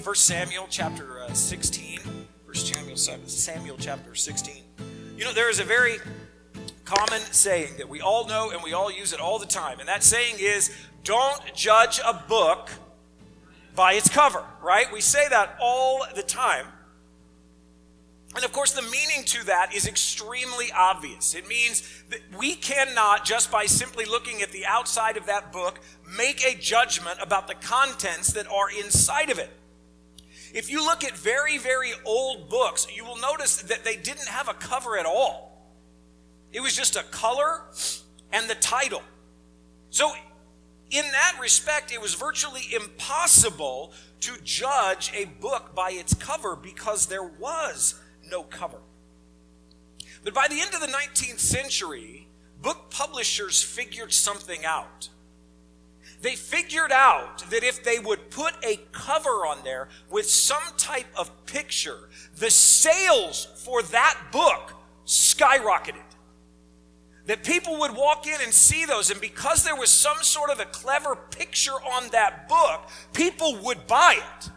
1 Samuel chapter 16. 1 Samuel chapter 16. You know, there is a very common saying that we all know and we all use it all the time. And that saying is, don't judge a book by its cover, right? We say that all the time. And of course, the meaning to that is extremely obvious. It means that we cannot, just by simply looking at the outside of that book, make a judgment about the contents that are inside of it. If you look at very, very old books, you will notice that they didn't have a cover at all. It was just a color and the title. So in that respect, it was virtually impossible to judge a book by its cover because there was no cover. But by the end of the 19th century, book publishers figured something out. They figured out that if they would put a cover on there with some type of picture, the sales for that book skyrocketed. That people would walk in and see those, and because there was some sort of a clever picture on that book, people would buy it.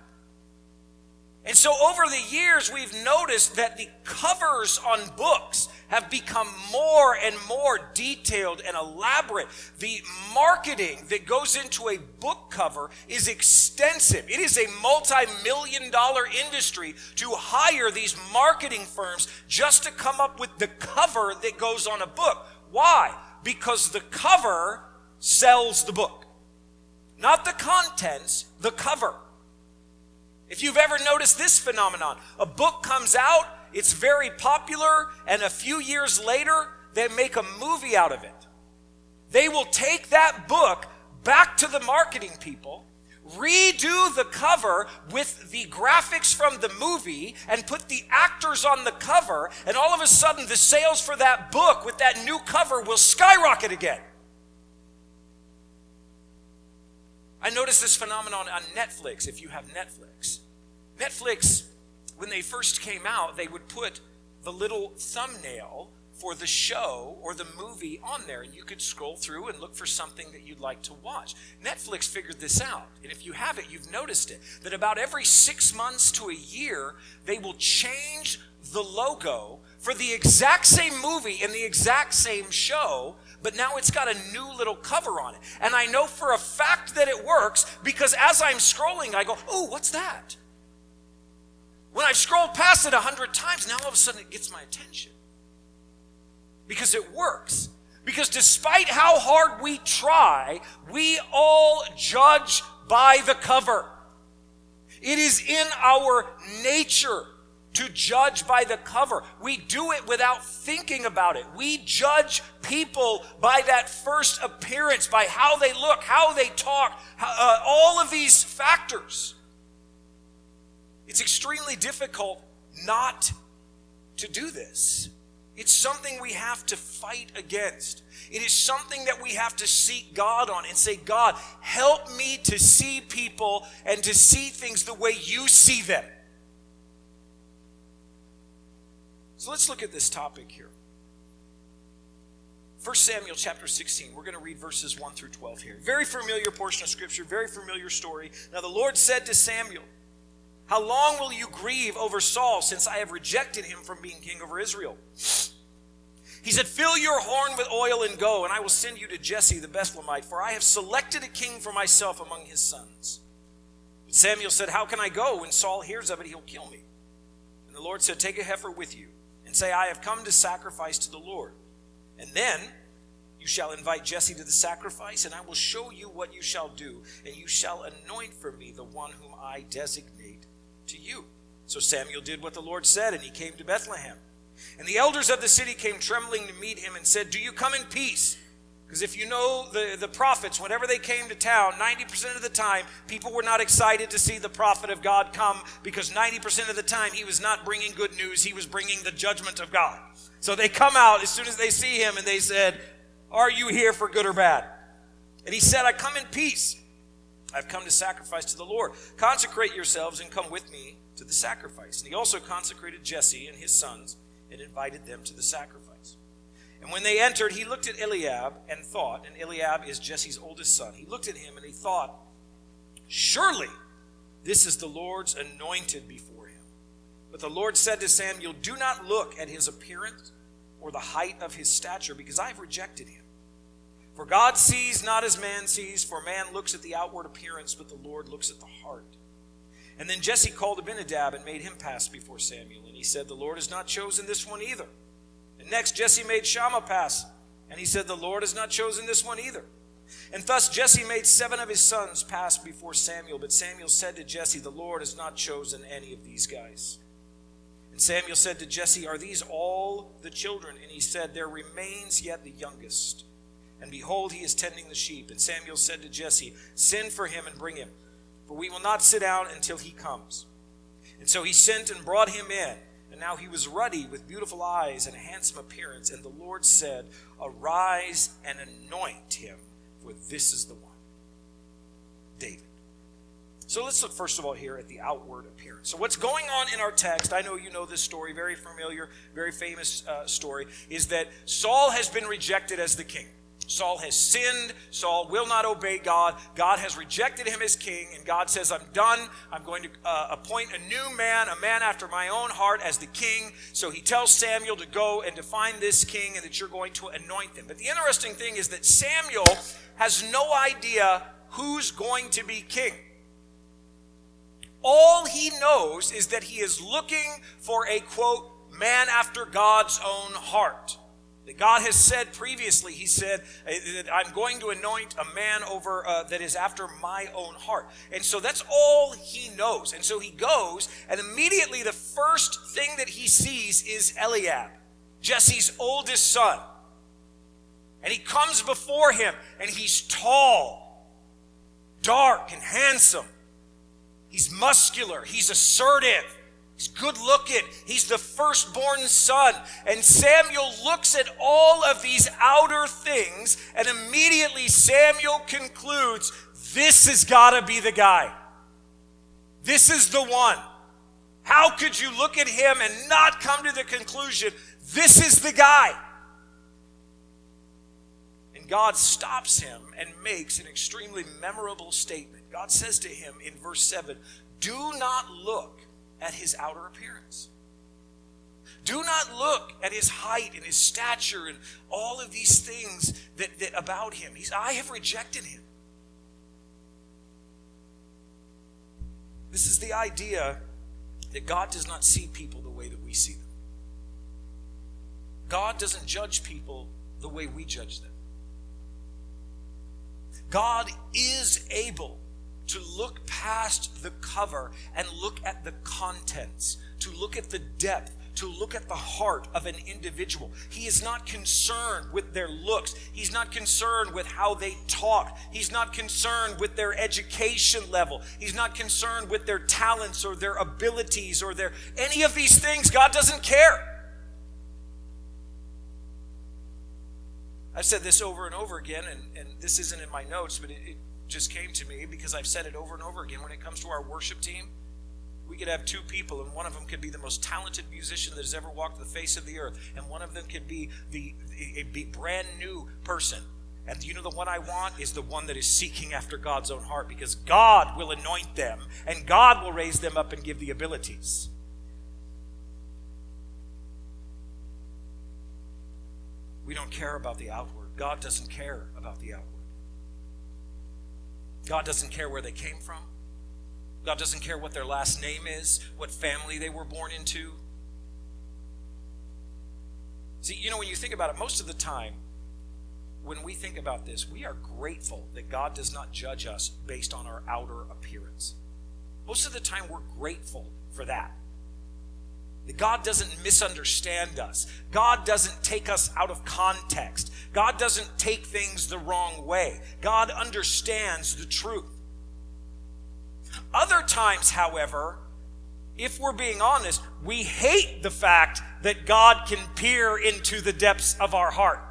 And so over the years, we've noticed that the covers on books have become more and more detailed and elaborate. The marketing that goes into a book cover is extensive. It is a multi-million-dollar industry to hire these marketing firms just to come up with the cover that goes on a book. Why? Because the cover sells the book. Not the contents, the cover. If you've ever noticed this phenomenon, a book comes out, it's very popular, and a few years later, they make a movie out of it. They will take that book back to the marketing people, redo the cover with the graphics from the movie, and put the actors on the cover, and all of a sudden, the sales for that book with that new cover will skyrocket again. I noticed this phenomenon on Netflix, if you have Netflix. Netflix, when they first came out, they would put the little thumbnail for the show or the movie on there, and you could scroll through and look for something that you'd like to watch. Netflix figured this out, and if you have it, you've noticed it, that about every 6 months to a year, they will change the logo for the exact same movie and the exact same show, but now it's got a new little cover on it. And I know for a fact that it works because as I'm scrolling, I go, oh, what's that? When I've scrolled past it 100 times, now all of a sudden it gets my attention. Because it works. Because despite how hard we try, we all judge by the cover. It is in our nature to judge by the cover. We do it without thinking about it. We judge people by that first appearance, by how they look, how they talk, all of these factors. It's extremely difficult not to do this. It's something we have to fight against. It is something that we have to seek God on and say, God, help me to see people and to see things the way you see them. So let's look at this topic here. 1 Samuel chapter 16, we're going to read verses 1 through 12 here. Very familiar portion of scripture, very familiar story. Now the Lord said to Samuel, how long will you grieve over Saul since I have rejected him from being king over Israel? He said, fill your horn with oil and go, and I will send you to Jesse the Bethlehemite, for I have selected a king for myself among his sons. But Samuel said, how can I go? When Saul hears of it, he'll kill me. And the Lord said, take a heifer with you, and say, I have come to sacrifice to the Lord. And then you shall invite Jesse to the sacrifice, and I will show you what you shall do, and you shall anoint for me the one whom I designate to you. So Samuel did what the Lord said, and he came to Bethlehem. And the elders of the city came trembling to meet him and said, do you come in peace? Because if you know the prophets, whenever they came to town, 90% of the time, people were not excited to see the prophet of God come, because 90% of the time he was not bringing good news, he was bringing the judgment of God. So they come out as soon as they see him and they said, are you here for good or bad? And he said, I come in peace. I've come to sacrifice to the Lord. Consecrate yourselves and come with me to the sacrifice. And he also consecrated Jesse and his sons and invited them to the sacrifice. And when they entered, he looked at Eliab and thought, and Eliab is Jesse's oldest son. He looked at him and he thought, surely This is the Lord's anointed before him. But the Lord said to Samuel, do not look at his appearance or the height of his stature, because I have rejected him. For God sees not as man sees, for man looks at the outward appearance, but the Lord looks at the heart. And then Jesse called Abinadab and made him pass before Samuel. And he said, the Lord has not chosen this one either. And next Jesse made Shammah pass. And he said, the Lord has not chosen this one either. And thus Jesse made 7 of his sons pass before Samuel. But Samuel said to Jesse, the Lord has not chosen any of these guys. And Samuel said to Jesse, are these all the children? And he said, there remains yet the youngest. And behold, he is tending the sheep. And Samuel said to Jesse, send for him and bring him, for we will not sit down until he comes. And so he sent and brought him in. And now he was ruddy with beautiful eyes and a handsome appearance. And the Lord said, arise and anoint him, for this is the one, David. So let's look first of all here at the outward appearance. So what's going on in our text, I know you know this story, very familiar, very famous story, is that Saul has been rejected as the king. Saul has sinned. Saul will not obey God. God has rejected him as king, and God says, I'm done. I'm going to appoint a new man, a man after my own heart as the king. So he tells Samuel to go and to find this king and that you're going to anoint him. But the interesting thing is that Samuel has no idea who's going to be king. All he knows is that he is looking for a, quote, man after God's own heart. That God has said previously, he said, that I'm going to anoint a man over that is after my own heart. And so that's all he knows. And so he goes, and immediately the first thing that he sees is Eliab, Jesse's oldest son. And he comes before him, and he's tall, dark, and handsome. He's muscular, he's assertive. He's good looking. He's the firstborn son. And Samuel looks at all of these outer things, and immediately Samuel concludes, this has got to be the guy. This is the one. How could you look at him and not come to the conclusion, this is the guy? And God stops him and makes an extremely memorable statement. God says to him in verse 7, do not look at his outer appearance. Do not look at his height and his stature and all of these things that about him. I have rejected him. This is the idea that God does not see people the way that we see them. God doesn't judge people the way we judge them. God is able to look past the cover and look at the contents, to look at the depth, to look at the heart of an individual. He is not concerned with their looks. He's not concerned with how they talk. He's not concerned with their education level. He's not concerned with their talents or their abilities or any of these things. God doesn't care. I've said this over and over again, and this isn't in my notes, but it just came to me because I've said it over and over again. When it comes to our worship team, we could have 2 people, and one of them could be the most talented musician that has ever walked the face of the earth, and one of them could be a brand new person. And you know, the one I want is the one that is seeking after God's own heart, because God will anoint them and God will raise them up and give the abilities. We don't care about the outward. God doesn't care about the outward. God doesn't care where they came from. God doesn't care what their last name is, what family they were born into. See, you know, when you think about it, most of the time, when we think about this, we are grateful that God does not judge us based on our outer appearance. Most of the time, we're grateful for that. That God doesn't misunderstand us. God doesn't take us out of context. God doesn't take things the wrong way. God understands the truth. Other times, however, if we're being honest, we hate the fact that God can peer into the depths of our heart.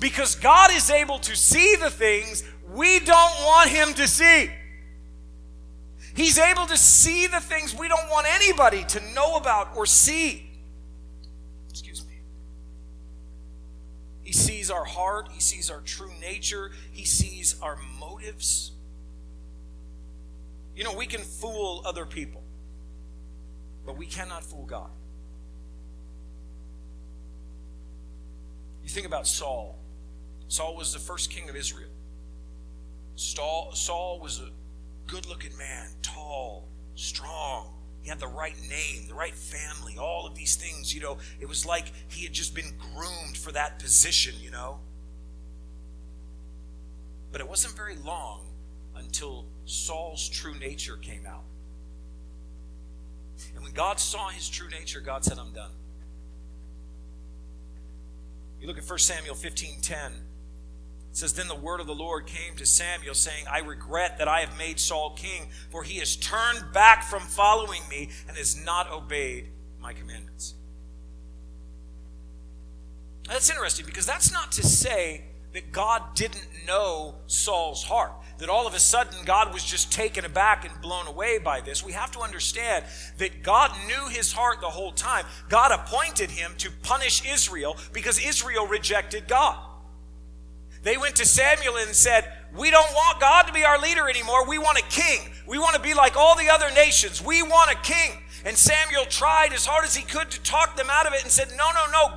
Because God is able to see the things we don't want him to see. He's able to see the things we don't want anybody to know about or see. Excuse me. He sees our heart. He sees our true nature. He sees our motives. You know, we can fool other people, but we cannot fool God. You think about Saul. Saul was the first king of Israel. Saul was a good-looking man, tall, strong. He had the right name, the right family, all of these things, you know. It was like he had just been groomed for that position, you know. But it wasn't very long until Saul's true nature came out. And when God saw his true nature, God said, I'm done. You look at 1 Samuel 15:10. It says, then the word of the Lord came to Samuel, saying, I regret that I have made Saul king, for he has turned back from following me and has not obeyed my commandments. Now, that's interesting, because that's not to say that God didn't know Saul's heart, that all of a sudden God was just taken aback and blown away by this. We have to understand that God knew his heart the whole time. God appointed him to punish Israel because Israel rejected God. They went to Samuel and said, we don't want God to be our leader anymore. We want a king. We want to be like all the other nations. We want a king. And Samuel tried as hard as he could to talk them out of it and said, no,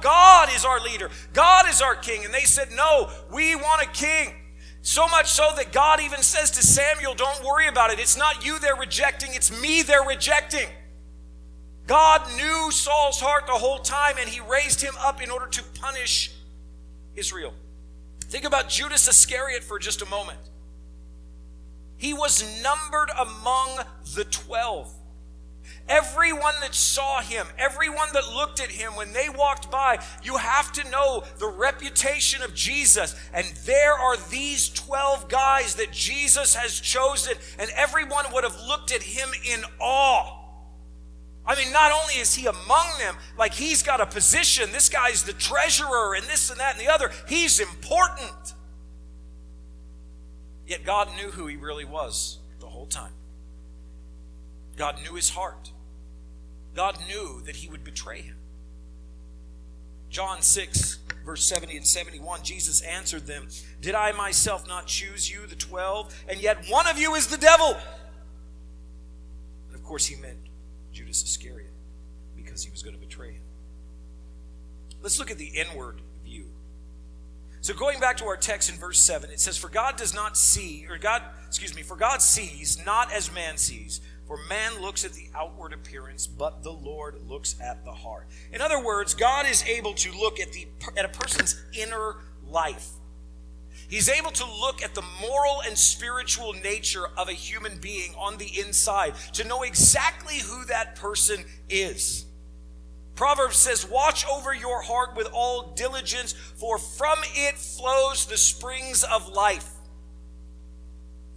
God is our leader. God is our king. And they said, no, we want a king. So much so that God even says to Samuel, don't worry about it. It's not you they're rejecting. It's me they're rejecting. God knew Saul's heart the whole time, and he raised him up in order to punish Israel. Think about Judas Iscariot for just a moment. He was numbered among the 12. Everyone that saw him, everyone that looked at him when they walked by, you have to know the reputation of Jesus. And there are these 12 guys that Jesus has chosen, and everyone would have looked at him in awe. I mean, not only is he among them, like he's got a position, this guy's the treasurer and this and that and the other, he's important. Yet God knew who he really was the whole time. God knew his heart. God knew that he would betray him. John 6, verse 70 and 71, Jesus answered them, did I myself not choose you, the 12? And yet one of you is the devil. And of course he meant Judas Iscariot, because he was going to betray him. Let's look at the inward view. So going back to our text in verse 7, it says, for God sees not as man sees, for man looks at the outward appearance, but the Lord looks at the heart. In other words, God is able to look at a person's inner life. He's able to look at the moral and spiritual nature of a human being on the inside to know exactly who that person is. Proverbs says, watch over your heart with all diligence, for from it flows the springs of life.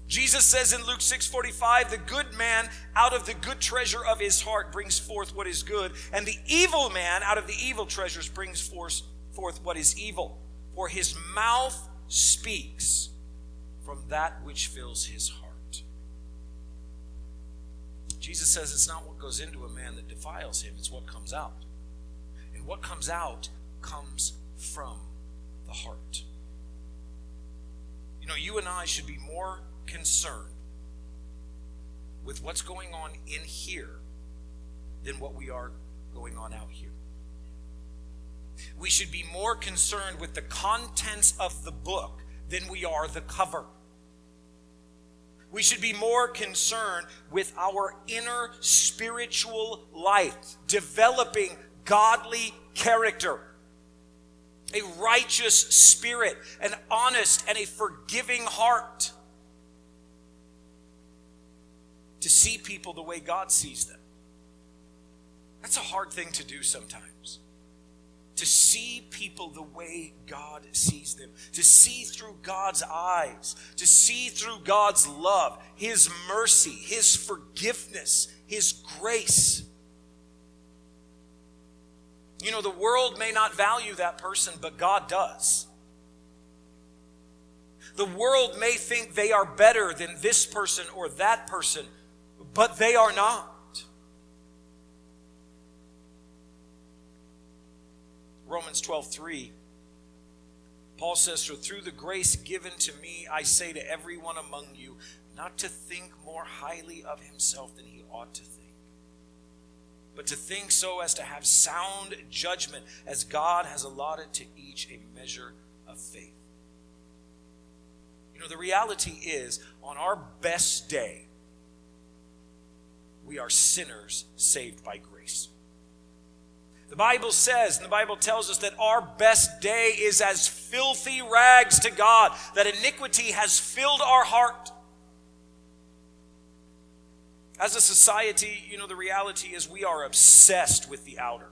Jesus says in Luke 6:45, the good man out of the good treasure of his heart brings forth what is good, and the evil man out of the evil treasures brings forth what is evil. For his mouth speaks from that which fills his heart. Jesus says it's not what goes into a man that defiles him, it's what comes out. And what comes out comes from the heart. You know, you and I should be more concerned with what's going on in here than what we are going on out here. We should be more concerned with the contents of the book than we are the cover. We should be more concerned with our inner spiritual life, developing godly character, a righteous spirit, an honest and a forgiving heart, to see people the way God sees them. That's a hard thing to do sometimes. To see people the way God sees them. To see through God's eyes. To see through God's love, his mercy, his forgiveness, his grace. You know, the world may not value that person, but God does. The world may think they are better than this person or that person, but they are not. Romans 12:3, Paul says, "For through the grace given to me, I say to everyone among you, not to think more highly of himself than he ought to think, but to think so as to have sound judgment, as God has allotted to each a measure of faith. You know, the reality is, on our best day, we are sinners saved by grace. The Bible says, and the Bible tells us, that our best day is as filthy rags to God, that iniquity has filled our heart. As a society, you know, the reality is we are obsessed with the outer.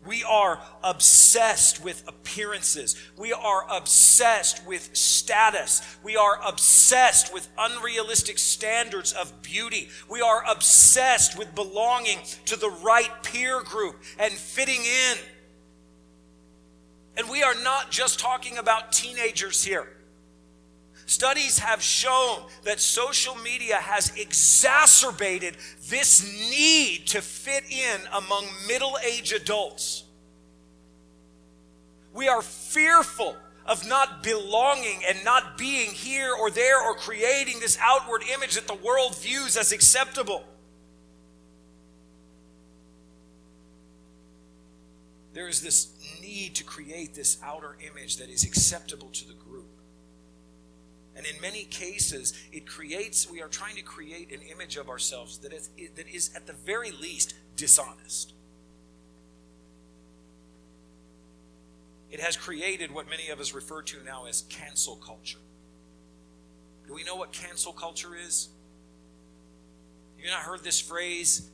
We are obsessed with appearances. We are obsessed with status. We are obsessed with unrealistic standards of beauty. We are obsessed with belonging to the right peer group and fitting in. And we are not just talking about teenagers here. Studies have shown that social media has exacerbated this need to fit in among middle-aged adults. We are fearful of not belonging and not being here or there or creating this outward image that the world views as acceptable. There is this need to create this outer image that is acceptable to the group. And in many cases, we are trying to create an image of ourselves that is at the very least dishonest. It has created what many of us refer to now as cancel culture. Do we know what cancel culture is? You not heard this phrase?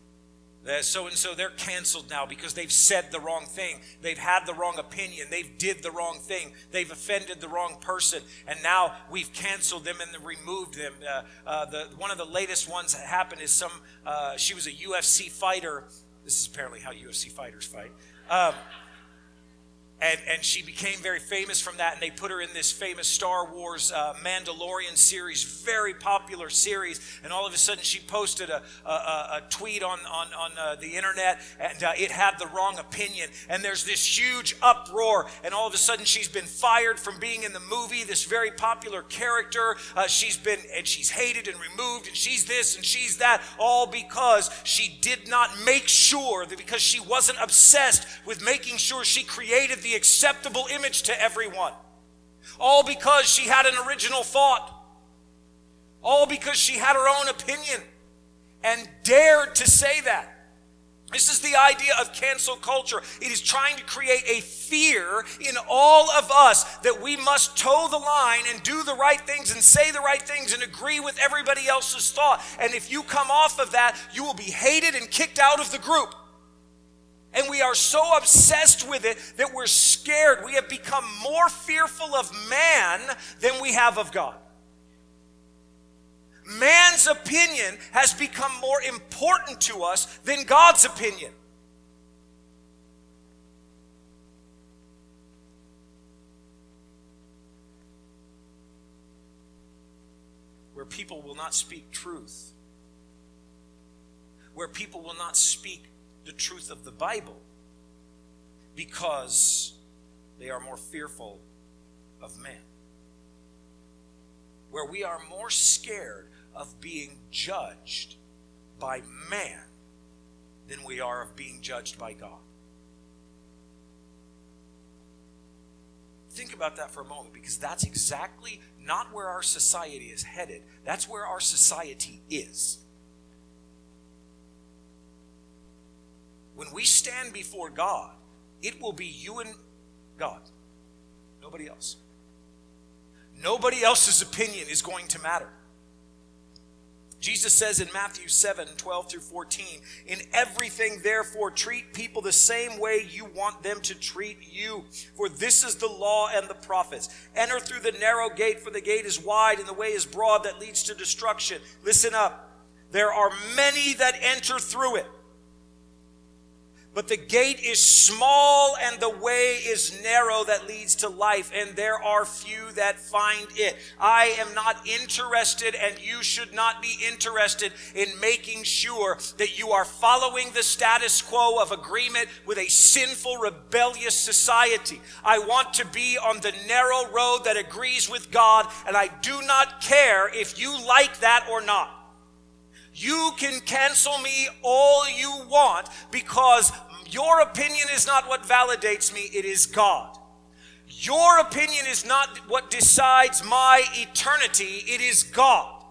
So-and-so, they're canceled now because they've said the wrong thing. They've had the wrong opinion. They've did the wrong thing. They've offended the wrong person. And now we've canceled them and removed them. One of the latest ones that happened is she was a UFC fighter. This is apparently how UFC fighters fight. And she became very famous from that, and they put her in this famous Star Wars Mandalorian series, very popular series, and all of a sudden she posted a tweet on the internet, and it had the wrong opinion, and there's this huge uproar, and all of a sudden she's been fired from being in the movie, this very popular character. She's hated and removed, and she's this and she's that, all because she did not make sure, that because she wasn't obsessed with making sure she created the acceptable image to everyone. All because she had an original thought. All because she had her own opinion and dared to say that. This is the idea of cancel culture. It is trying to create a fear in all of us that we must toe the line and do the right things and say the right things and agree with everybody else's thought. And if you come off of that, you will be hated and kicked out of the group. And we are so obsessed with it that we're scared. We have become more fearful of man than we have of God. Man's opinion has become more important to us than God's opinion. Where people will not speak truth. Where people will not speak the truth of the Bible because they are more fearful of man. Where we are more scared of being judged by man than we are of being judged by God. Think about that for a moment, because that's exactly not where our society is headed. That's where our society is. When we stand before God, it will be you and God. Nobody else. Nobody else's opinion is going to matter. Jesus says in Matthew 7:12-14, "In everything, therefore, treat people the same way you want them to treat you. For this is the law and the prophets. Enter through the narrow gate, for the gate is wide and the way is broad that leads to destruction." Listen up. There are many that enter through it. But the gate is small and the way is narrow that leads to life, and there are few that find it. I am not interested, and you should not be interested in making sure that you are following the status quo of agreement with a sinful, rebellious society. I want to be on the narrow road that agrees with God, and I do not care if you like that or not. You can cancel me all you want, because your opinion is not what validates me, it is God. Your opinion is not what decides my eternity, it is God.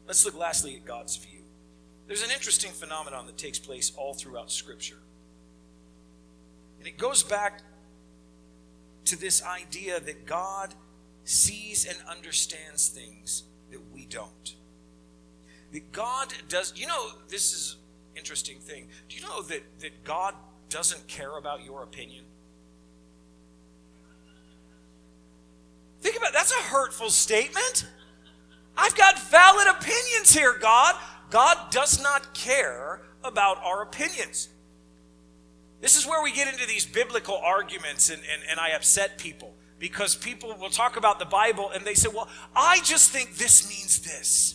Let's look lastly at God's view. There's an interesting phenomenon that takes place all throughout Scripture. And it goes back to this idea that God sees and understands things that we don't. That God does, this is an interesting thing. Do you know that God doesn't care about your opinion? Think about it. That's a hurtful statement. I've got valid opinions here, God. God does not care about our opinions. This is where we get into these biblical arguments, and I upset people. Because people will talk about the Bible and they say, well, I just think this means this.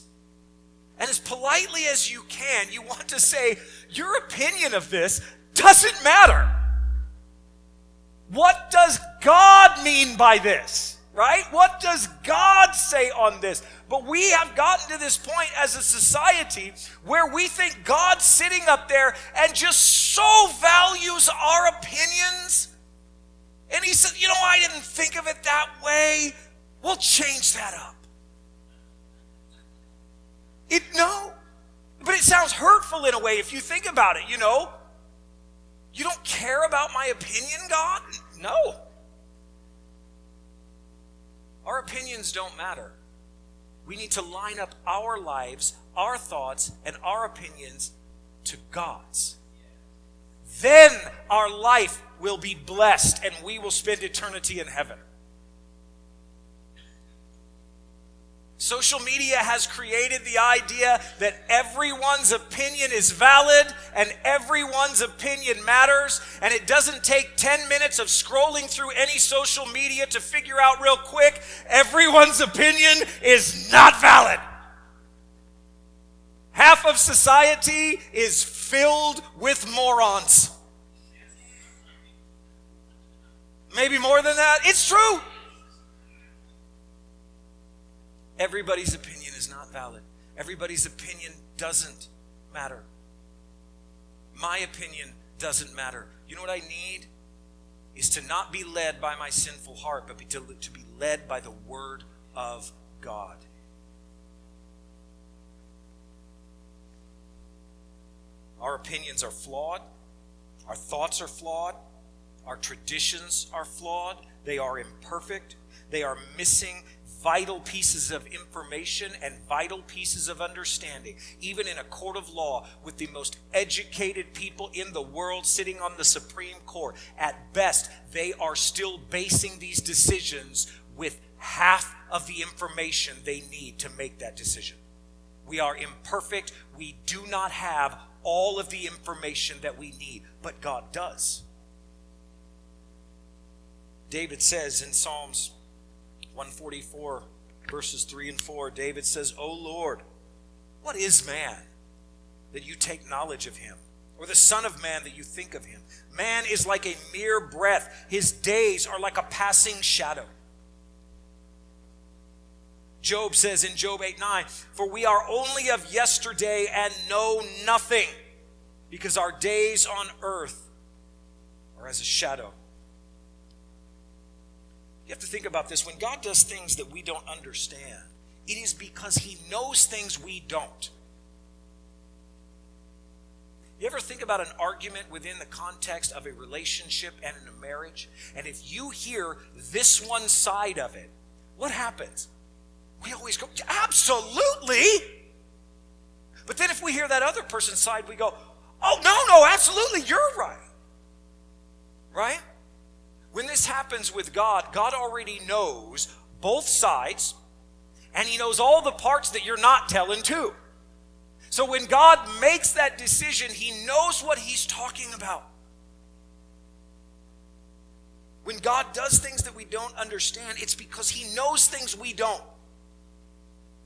And as politely as you can, you want to say, your opinion of this doesn't matter. What does God mean by this? Right? What does God say on this? But we have gotten to this point as a society where we think God's sitting up there and just so values our opinions. And he said, I didn't think of it that way. We'll change that up. But it sounds hurtful in a way if you think about it, You don't care about my opinion, God? No. Our opinions don't matter. We need to line up our lives, our thoughts, and our opinions to God's. Then our life will be blessed and we will spend eternity in heaven. Social media has created the idea that everyone's opinion is valid and everyone's opinion matters, and it doesn't take 10 minutes of scrolling through any social media to figure out real quick everyone's opinion is not valid. Half of society is filled with morons. Maybe more than that. It's true. Everybody's opinion is not valid. Everybody's opinion doesn't matter. My opinion doesn't matter. You know what I need? Is to not be led by my sinful heart, but to be led by the Word of God. Our opinions are flawed. Our thoughts are flawed. Our traditions are flawed. They are imperfect. They are missing vital pieces of information and vital pieces of understanding. Even in a court of law with the most educated people in the world sitting on the Supreme Court, at best, they are still basing these decisions with half of the information they need to make that decision. We are imperfect. We do not have all of the information that we need, but God does. David says in Psalms 144, verses 3 and 4, David says, O Lord, what is man that you take knowledge of him? Or the son of man that you think of him? Man is like a mere breath. His days are like a passing shadow. Job says in Job 8:9, for we are only of yesterday and know nothing, because our days on earth are as a shadow. You have to think about this. When God does things that we don't understand, it is because he knows things we don't. You ever think about an argument within the context of a relationship and in a marriage? And if you hear this one side of it, what happens? We always go, absolutely. But then if we hear that other person's side, we go, oh, no, absolutely, you're right. Right? When this happens with God, God already knows both sides, and he knows all the parts that you're not telling too. So when God makes that decision, he knows what he's talking about. When God does things that we don't understand, it's because he knows things we don't.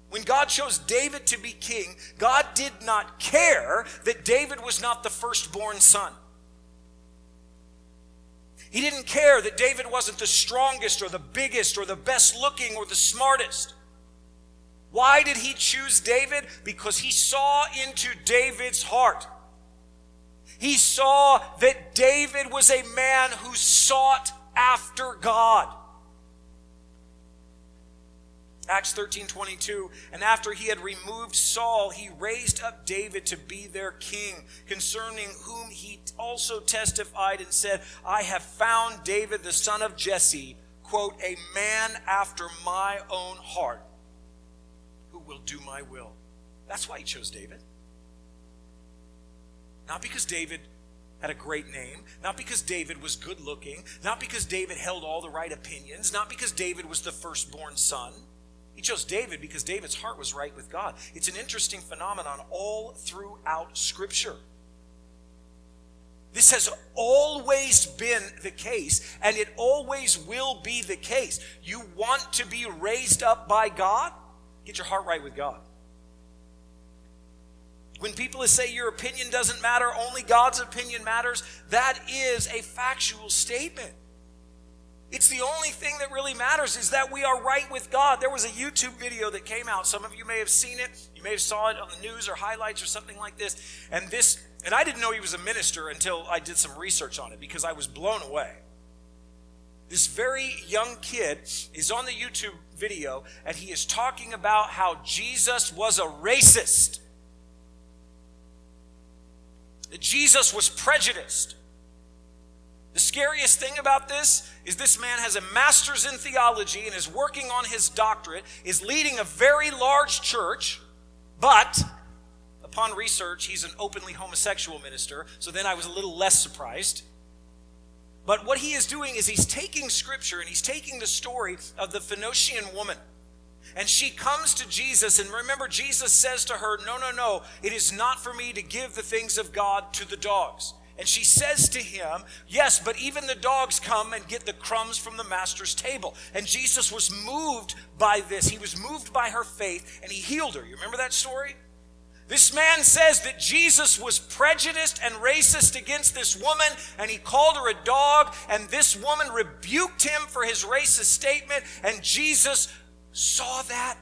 When God chose David to be king, God did not care that David was not the firstborn son. He didn't care that David wasn't the strongest or the biggest or the best looking or the smartest. Why did he choose David? Because he saw into David's heart. He saw that David was a man who sought after God. Acts 13:22, and after he had removed Saul, he raised up David to be their king, concerning whom he also testified and said, I have found David the son of Jesse, quote, a man after my own heart, who will do my will. That's why he chose David. Not because David had a great name, not because David was good looking, not because David held all the right opinions, not because David was the firstborn son. He chose David because David's heart was right with God. It's an interesting phenomenon all throughout Scripture. This has always been the case, and it always will be the case. You want to be raised up by God? Get your heart right with God. When people say your opinion doesn't matter, only God's opinion matters, that is a factual statement. It's the only thing that really matters is that we are right with God. There was a YouTube video that came out. Some of you may have seen it. You may have saw it on the news or highlights or something like this. And I didn't know he was a minister until I did some research on it because I was blown away. This very young kid is on the YouTube video and he is talking about how Jesus was a racist. That Jesus was prejudiced. The scariest thing about this is this man has a master's in theology and is working on his doctorate, is leading a very large church, but upon research, he's an openly homosexual minister, so then I was a little less surprised. But what he is doing is he's taking scripture and he's taking the story of the Phoenician woman. And she comes to Jesus, and remember, Jesus says to her, no, it is not for me to give the things of God to the dogs. And she says to him, yes, but even the dogs come and get the crumbs from the master's table. And Jesus was moved by this. He was moved by her faith, and he healed her. You remember that story? This man says that Jesus was prejudiced and racist against this woman, and he called her a dog, and this woman rebuked him for his racist statement, and Jesus saw that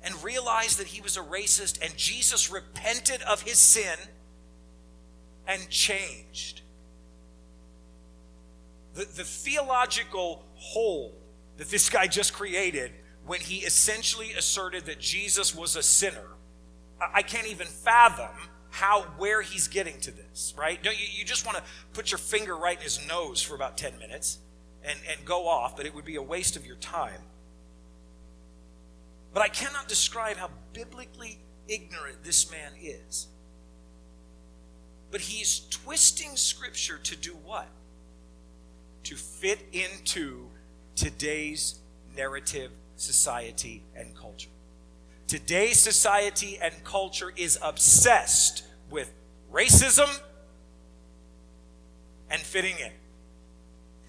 and realized that he was a racist, and Jesus repented of his sin and changed. The theological hole that this guy just created when he essentially asserted that Jesus was a sinner, I can't even fathom where he's getting to this, right? You just want to put your finger right in his nose for about 10 minutes and go off, but it would be a waste of your time. But I cannot describe how biblically ignorant this man is. But he's twisting scripture to do what? To fit into today's narrative, society, and culture. Today's society and culture is obsessed with racism and fitting in.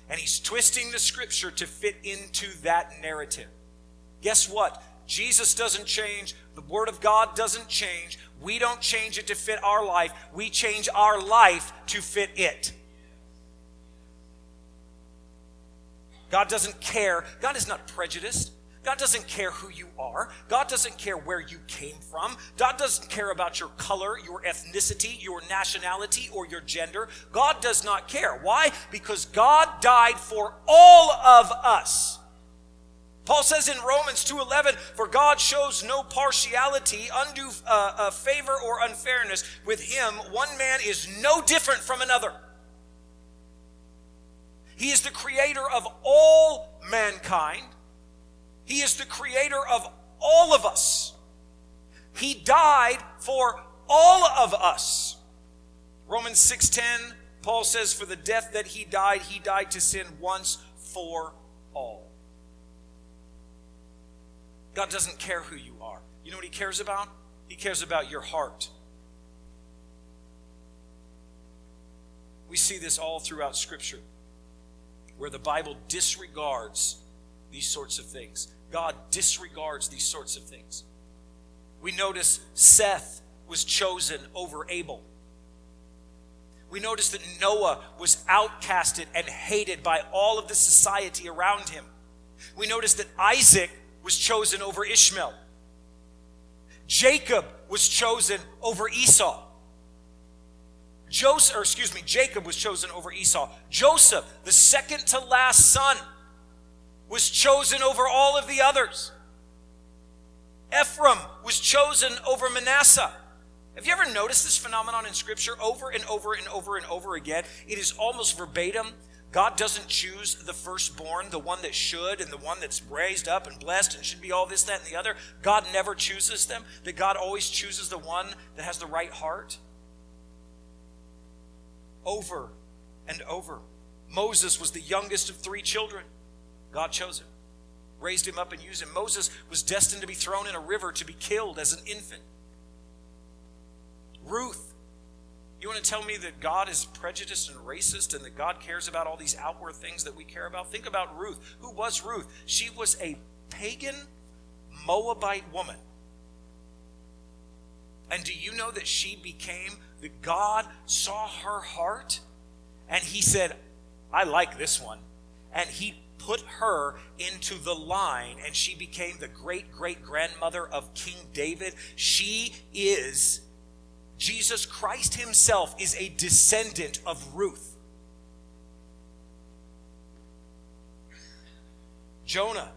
And he's twisting the scripture to fit into that narrative. Guess what? Jesus doesn't change. The Word of God doesn't change. We don't change it to fit our life. We change our life to fit it. God doesn't care. God is not prejudiced. God doesn't care who you are. God doesn't care where you came from. God doesn't care about your color, your ethnicity, your nationality, or your gender. God does not care. Why? Because God died for all of us. Paul says in Romans 2:11, for God shows no partiality, undue favor or unfairness. With him, one man is no different from another. He is the creator of all mankind. He is the creator of all of us. He died for all of us. Romans 6:10, Paul says, for the death that he died to sin once for all. God doesn't care who you are. You know what he cares about? He cares about your heart. We see this all throughout Scripture, where the Bible disregards these sorts of things. God disregards these sorts of things. We notice Seth was chosen over Abel. We notice that Noah was outcasted and hated by all of the society around him. We notice that Isaac was chosen over Ishmael. Jacob was chosen over Esau. Jacob was chosen over Esau. Joseph, the second to last son, was chosen over all of the others. Ephraim was chosen over Manasseh. Have you ever noticed this phenomenon in Scripture over and over and over and over again? It is almost verbatim. God doesn't choose the firstborn, the one that should, and the one that's raised up and blessed and should be all this, that, and the other. God never chooses them. That God always chooses the one that has the right heart. Over and over. Moses was the youngest of 3 children. God chose him, raised him up and used him. Moses was destined to be thrown in a river to be killed as an infant. Ruth, you want to tell me that God is prejudiced and racist and that God cares about all these outward things that we care about? Think about Ruth. Who was Ruth? She was a pagan Moabite woman. And do you know that that God saw her heart and he said, I like this one. And he put her into the line and she became the great-great-grandmother of King David. Jesus Christ himself is a descendant of Ruth. Jonah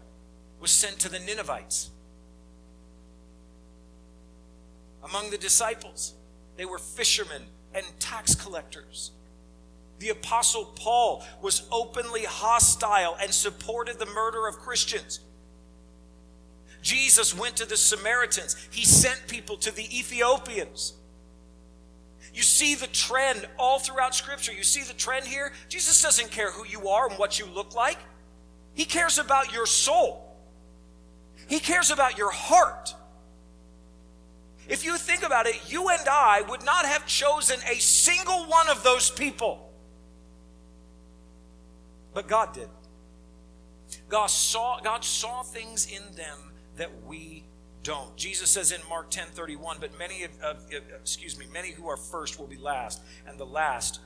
was sent to the Ninevites. Among the disciples, they were fishermen and tax collectors. The Apostle Paul was openly hostile and supported the murder of Christians. Jesus went to the Samaritans. He sent people to the Ethiopians. You see the trend all throughout Scripture. You see the trend here. Jesus doesn't care who you are and what you look like. He cares about your soul. He cares about your heart. If you think about it, you and I would not have chosen a single one of those people. But God did. God saw things in them that we don't. Jesus says in Mark 10:31, but many who are first will be last, and the last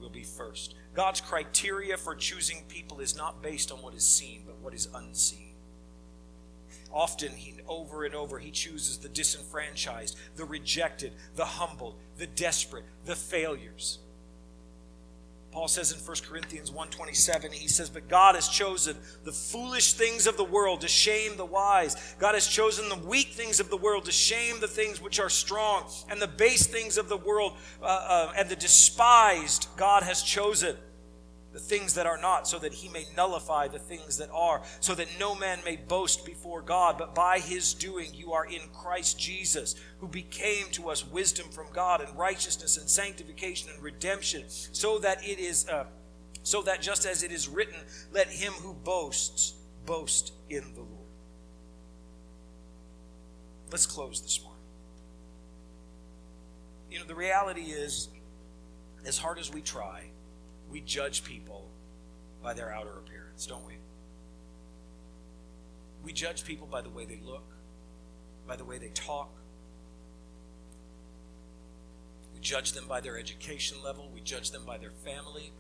will be first. God's criteria for choosing people is not based on what is seen, but what is unseen. Often, over and over, he chooses the disenfranchised, the rejected, the humbled, the desperate, the failures. Paul says in 1 Corinthians 1:27, he says, but God has chosen the foolish things of the world to shame the wise. God has chosen the weak things of the world to shame the things which are strong. And the base things of the world and the despised God has chosen. The things that are not, so that he may nullify the things that are, so that no man may boast before God. But by his doing you are in Christ Jesus, who became to us wisdom from God and righteousness and sanctification and redemption, so that just as it is written, let him who boasts boast in the Lord. Let's close this morning. The reality is, as hard as we try, we judge people by their outer appearance, don't we? We judge people by the way they look, by the way they talk. We judge them by their education level. We judge them by their family.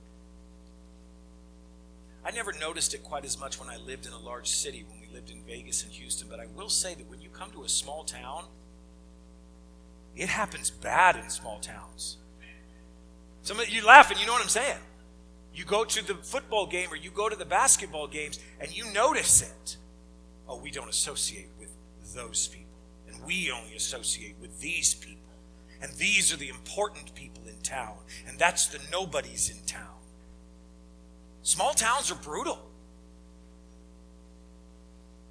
I never noticed it quite as much when I lived in a large city, when we lived in Vegas and Houston, but I will say that when you come to a small town, it happens bad in small towns. Some of you laughing, you know what I'm saying. You go to the football game or you go to the basketball games and you notice it. Oh, we don't associate with those people. And we only associate with these people. And these are the important people in town. And that's the nobodies in town. Small towns are brutal.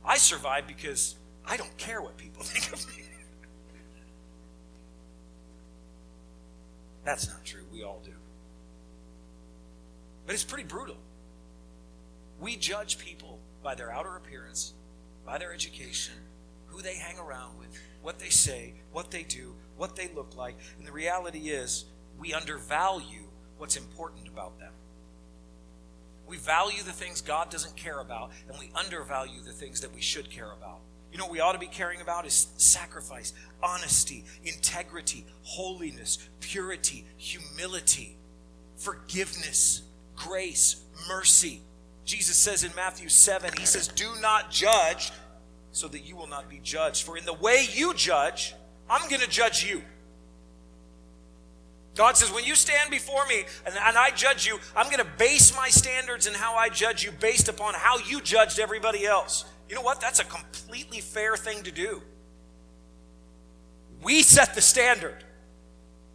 I survive because I don't care what people think of me. That's not true. We all do. But it's pretty brutal. We judge people by their outer appearance, by their education, who they hang around with, what they say, what they do, what they look like. And the reality is, we undervalue what's important about them. We value the things God doesn't care about, and we undervalue the things that we should care about. You know what we ought to be caring about is sacrifice, honesty, integrity, holiness, purity, humility, forgiveness, grace, mercy. Jesus says in Matthew 7, he says, do not judge so that you will not be judged. For in the way you judge, I'm going to judge you. God says, when you stand before me and I judge you, I'm going to base my standards and how I judge you based upon how you judged everybody else. You know what? That's a completely fair thing to do. We set the standard.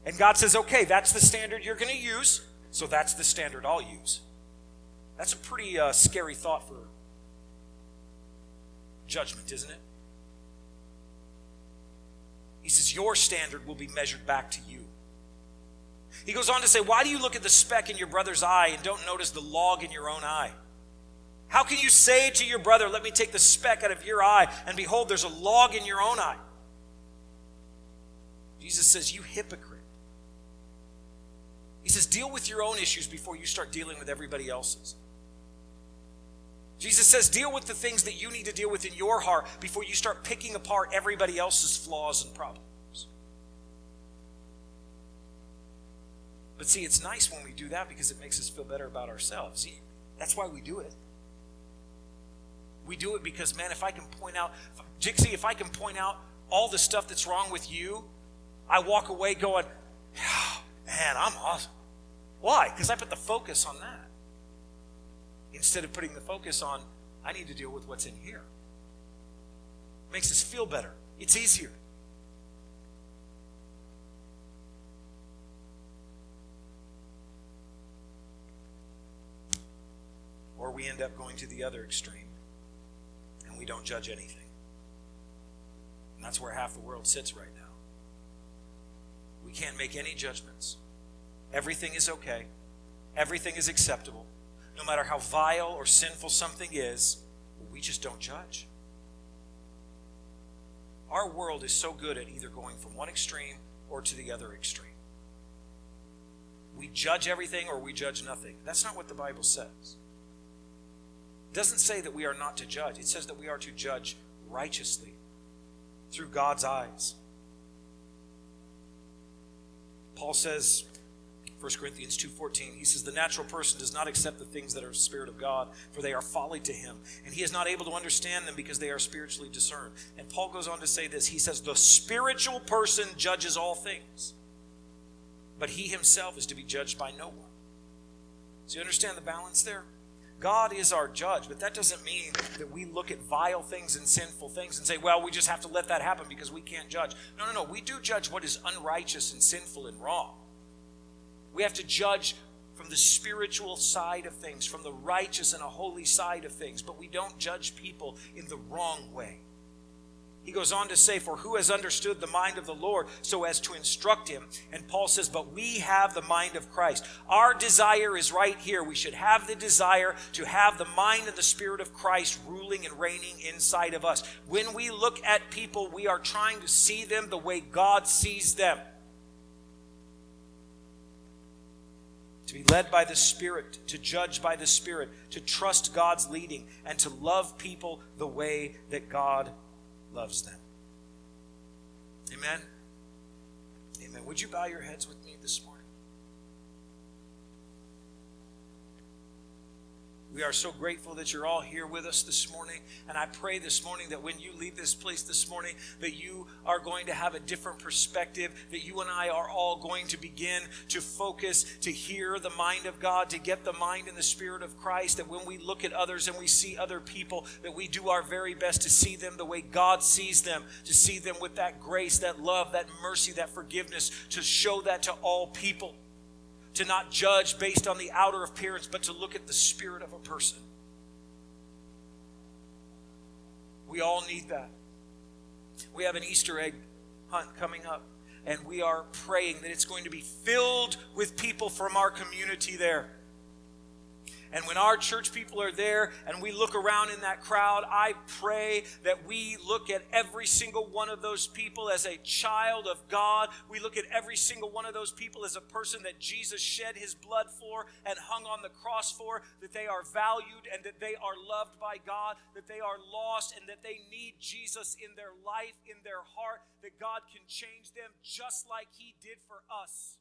And God says, okay, that's the standard you're going to use, so that's the standard I'll use. That's a pretty scary thought for judgment, isn't it? He says, your standard will be measured back to you. He goes on to say, why do you look at the speck in your brother's eye and don't notice the log in your own eye? How can you say to your brother, let me take the speck out of your eye, and behold, there's a log in your own eye? Jesus says, you hypocrite. He says, deal with your own issues before you start dealing with everybody else's. Jesus says, deal with the things that you need to deal with in your heart before you start picking apart everybody else's flaws and problems. But see, it's nice when we do that because it makes us feel better about ourselves. See, that's why we do it. We do it because, man, if I can point out all the stuff that's wrong with you, I walk away going, oh, man, I'm awesome. Why? Because I put the focus on that. Instead of putting the focus on, I need to deal with what's in here. It makes us feel better. It's easier. Or we end up going to the other extreme and we don't judge anything. And that's where half the world sits right now. We can't make any judgments. Everything is okay. Everything is acceptable. No matter how vile or sinful something is, we just don't judge. Our world is so good at either going from one extreme or to the other extreme. We judge everything or we judge nothing. That's not what the Bible says. It doesn't say that we are not to judge. It says that we are to judge righteously through God's eyes. Paul says, 1 Corinthians 2:14, he says, the natural person does not accept the things that are Spirit of God, for they are folly to him, and he is not able to understand them because they are spiritually discerned. And Paul goes on to say this, he says, the spiritual person judges all things, but he himself is to be judged by no one. So you understand the balance there? God is our judge, but that doesn't mean that we look at vile things and sinful things and say, well, we just have to let that happen because we can't judge. No. We do judge what is unrighteous and sinful and wrong. We have to judge from the spiritual side of things, from the righteous and a holy side of things, but we don't judge people in the wrong way. He goes on to say, for who has understood the mind of the Lord so as to instruct him? And Paul says, but we have the mind of Christ. Our desire is right here. We should have the desire to have the mind and the Spirit of Christ ruling and reigning inside of us. When we look at people, we are trying to see them the way God sees them. To be led by the Spirit, to judge by the Spirit, to trust God's leading, and to love people the way that God loves them. Amen? Amen. Would you bow your heads with me this morning? We are so grateful that you're all here with us this morning. And I pray this morning that when you leave this place this morning, that you are going to have a different perspective, that you and I are all going to begin to focus, to hear the mind of God, to get the mind and the Spirit of Christ, that when we look at others and we see other people, that we do our very best to see them the way God sees them, to see them with that grace, that love, that mercy, that forgiveness, to show that to all people. To not judge based on the outer appearance, but to look at the spirit of a person. We all need that. We have an Easter egg hunt coming up, and we are praying that it's going to be filled with people from our community there. And when our church people are there and we look around in that crowd, I pray that we look at every single one of those people as a child of God. We look at every single one of those people as a person that Jesus shed his blood for and hung on the cross for, that they are valued and that they are loved by God, that they are lost and that they need Jesus in their life, in their heart, that God can change them just like he did for us.